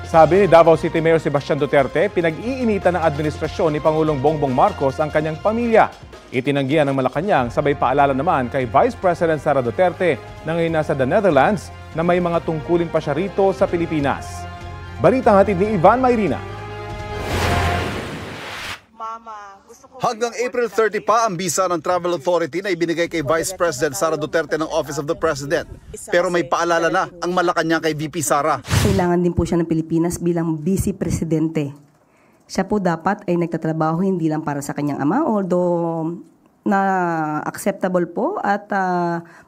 Sabi ni Davao City Mayor Sebastian Duterte, pinag-iinitan ng administrasyon ni Pangulong Bongbong Marcos ang kanyang pamilya. Itinanggihan ng Malacanang, sabay paalala naman kay Vice President Sara Duterte na ngayon nasa the Netherlands na may mga tungkulin pa siya rito sa Pilipinas. Balitang hatid ni Ivan Mayrina. Hanggang April 30 pa ang bisa ng Travel Authority na ibinigay kay Vice President Sara Duterte ng Office of the President. Pero may paalala na ang Malacanang kay VP Sara. Kailangan din po siya ng Pilipinas bilang Vice Presidente. Siya po dapat ay nagtatrabaho hindi lang para sa kanyang ama, although na acceptable po at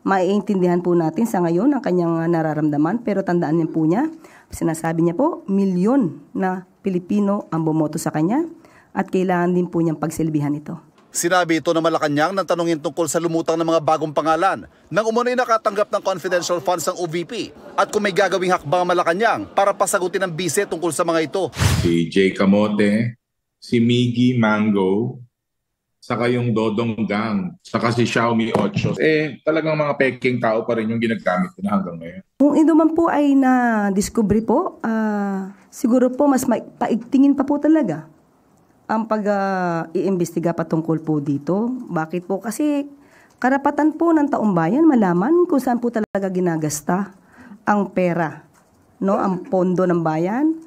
maiintindihan po natin sa ngayon ang kanyang nararamdaman. Pero tandaan niyo po niya, sinasabi niya po, milyon na Pilipino ang bumoto sa kanya. At kailangan din po niyang pagsilbihan ito. Sinabi ito ng Malacanang nang tanungin tungkol sa lumutang ng mga bagong pangalan nang umunoy nakatanggap ng confidential funds ng OVP at kung may gagawing hakbang ang Malacanang para pasagutin ang bise tungkol sa mga ito. Si Jay Camote, si Miggy Mango, saka yung Dodong Gang, saka si Xiaomi 8. Talagang mga peking tao pa rin yung ginagamit ko na hanggang ngayon. Kung ito man po ay na-discovery po, siguro po mas paigtingin pa po talaga ang pag-iimbestiga patungkol po dito. Bakit po? Kasi karapatan po ng taong bayan malaman kung saan po talaga ginagasta ang pera, no, ang pondo ng bayan.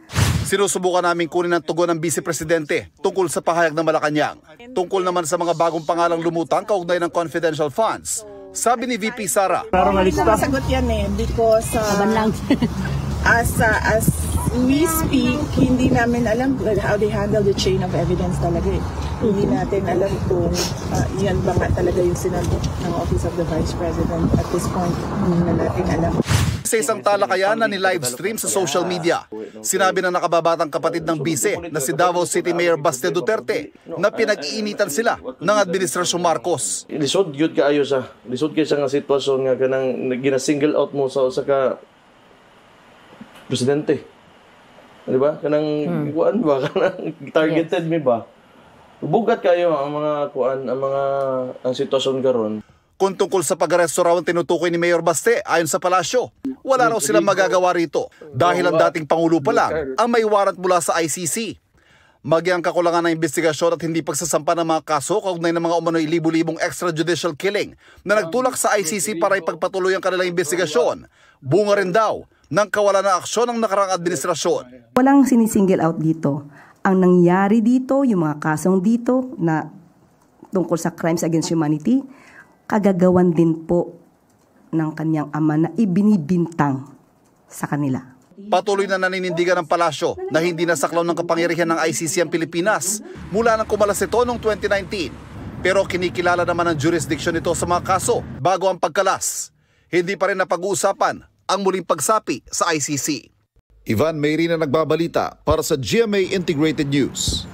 Sinusubukan namin kunin ang tugon ng Vice Presidente tungkol sa pahayag ng Malacanang. Tungkol naman sa mga bagong pangalang lumutang kaugnay ng confidential funds. Sabi ni VP Sara, hindi ko masagot yan because as we speak, hindi namin alam how they handle the chain of evidence talaga eh. Hindi natin alam kung yan ba nga talaga yung sinabi ng Office of the Vice President at this point. Hindi na natin alam. Sa isang talakayan na ni-live stream sa social media, sinabi ng nakababatang kapatid ng bise na si Davao City Mayor Baste Duterte na pinag-iinitan sila ng Administrasyon Marcos. Lisod yun kaayo sa. Lisod kayo sa nga sitwasyon nga kanang gina-single out mo sa ka presidente. Di ba? Kanang kuan ba? Kanang targeted mi ba? Bugat kayo ang mga kuan, ang sitwasyon karon. Kung tungkol sa pag-aresto raw ang tinutukoy ni Mayor Baste, ayon sa palasyo, wala raw silang magagawa rito dahil ang dating Pangulo pa lang ang may warrant mula sa ICC. Magyang kakulangan ng investigasyon at hindi pagsasampa ng mga kaso kaugnay ng mga umano'y libu-libong extrajudicial killing na nagtulak sa ICC para ipagpatuloy ang kanilang investigasyon. Bunga rin daw ng kawalan ng aksyon ng nakarang administrasyon. Walang sinisingle out dito. Ang nangyari dito, yung mga kasong dito na tungkol sa crimes against humanity, kagagawan din po ng kanyang ama na ibinibintang sa kanila. Patuloy na naninindigan ng palasyo na hindi nasaklaw ng kapangyarihan ng ICC ang Pilipinas mula nang kumalas ito noong 2019. Pero kinikilala naman ang jurisdiction nito sa mga kaso bago ang pagkalas. Hindi pa rin napag-uusapan ang muling pagsapi sa ICC. Ivan Mayrina nagbabalita para sa GMA Integrated News.